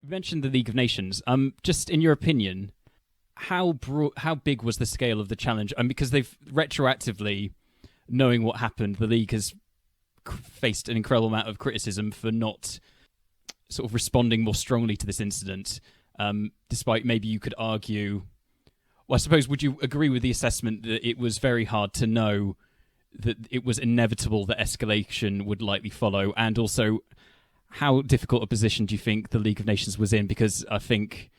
You mentioned the League of Nations. Just in your opinion, how big was the scale of the challenge? Because they've retroactively, knowing what happened, the league has faced an incredible amount of criticism for not sort of responding more strongly to this incident. Despite maybe you could argue, well, I suppose, would you agree with the assessment that it was very hard to know that it was inevitable that escalation would likely follow, and also how difficult a position do you think the League of Nations was in? Because I think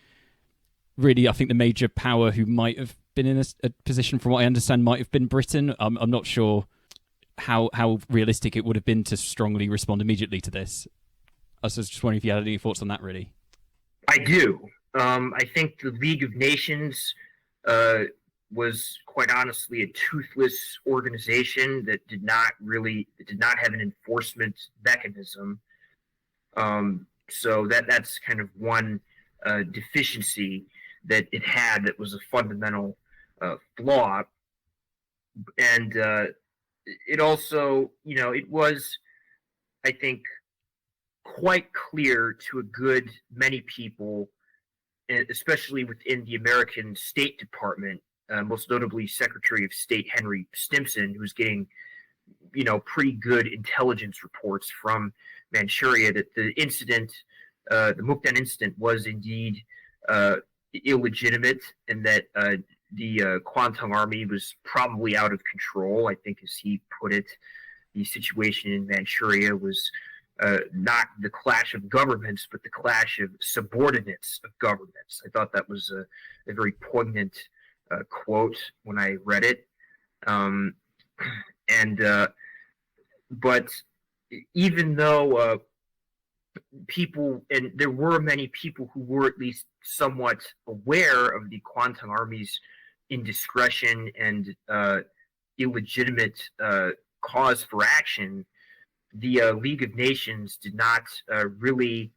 the major power who might have been in a position, from what I understand, might have been Britain. I'm not sure how realistic it would have been to strongly respond immediately to this. I was just wondering if you had any thoughts on that, really. I do. I think the League of Nations was quite honestly a toothless organization that did not have an enforcement mechanism. So that's kind of one deficiency that it had, that was a fundamental flaw. And it also, it was, I think, quite clear to a good many people, especially within the American State Department, most notably Secretary of State Henry Stimson, who was getting, pretty good intelligence reports from Manchuria, that the incident, the Mukden incident, was indeed illegitimate, and that the Kwantung Army was probably out of control. I think, as he put it, the situation in Manchuria was not the clash of governments, but the clash of subordinates of governments. I thought that was a very poignant quote when I read it. But even though people, and there were many people who were at least somewhat aware of the Kwantung Army's indiscretion and illegitimate cause for action, the League of Nations did not really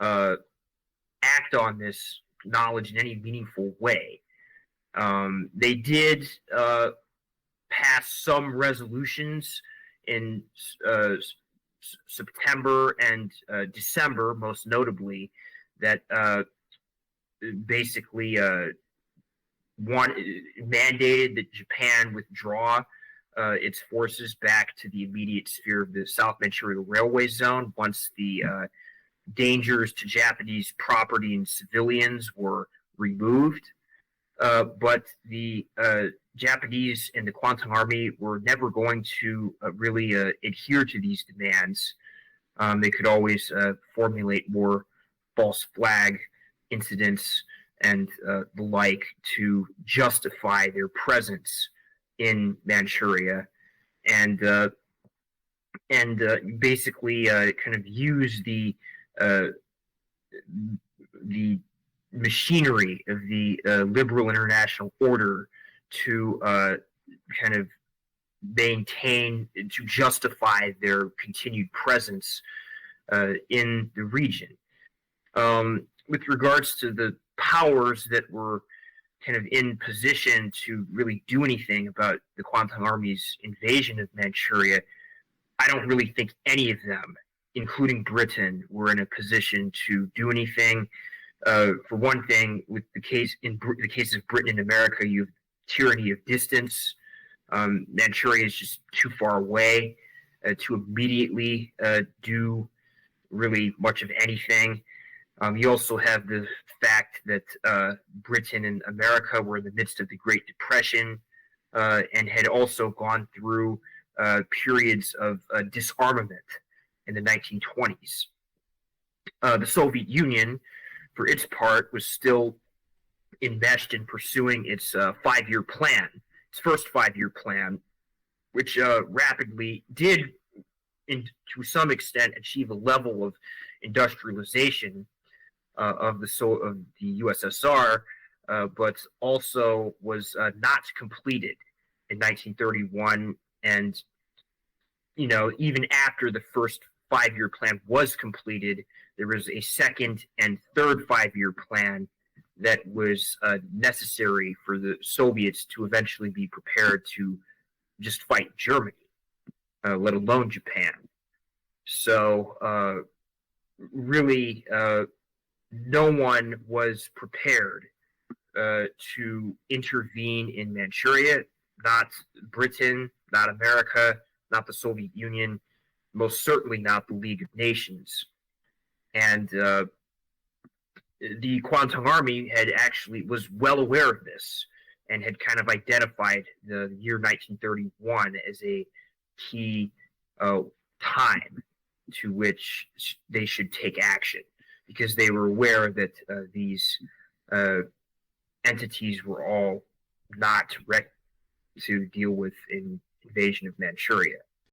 act on this knowledge in any meaningful way. They did pass some resolutions in September and December, most notably, that basically mandated that Japan withdraw its forces back to the immediate sphere of the South Manchuria Railway Zone once the dangers to Japanese property and civilians were removed. But the Japanese and the Kwantung Army were never going to really adhere to these demands. They could always formulate more false flag incidents and the like to justify their presence in Manchuria, and basically kind of use the machinery of the liberal international order to kind of maintain, to justify their continued presence in the region. With regards to the powers that were kind of in position to really do anything about the Kwantung Army's invasion of Manchuria, I don't really think any of them, including Britain, were in a position to do anything. For one thing, with the case of Britain and America, you have tyranny of distance. Manchuria is just too far away to immediately do really much of anything. You also have the fact that Britain and America were in the midst of the Great Depression and had also gone through periods of disarmament in the 1920s. The Soviet Union, for its part, was still enmeshed in pursuing its 5-year plan, its first 5-year plan, which rapidly did, to some extent, achieve a level of industrialization of the USSR, but also was not completed in 1931. And even after the first 5-year plan was completed, there was a second and third 5-year plan that was necessary for the Soviets to eventually be prepared to just fight Germany, let alone Japan. So really, no one was prepared to intervene in Manchuria. Not Britain, not America, not the Soviet Union, most certainly not the League of Nations. And the Kwantung Army was well aware of this and had kind of identified the year 1931 as a key time to which they should take action, because they were aware that these entities were all not ready to deal with an invasion of Manchuria.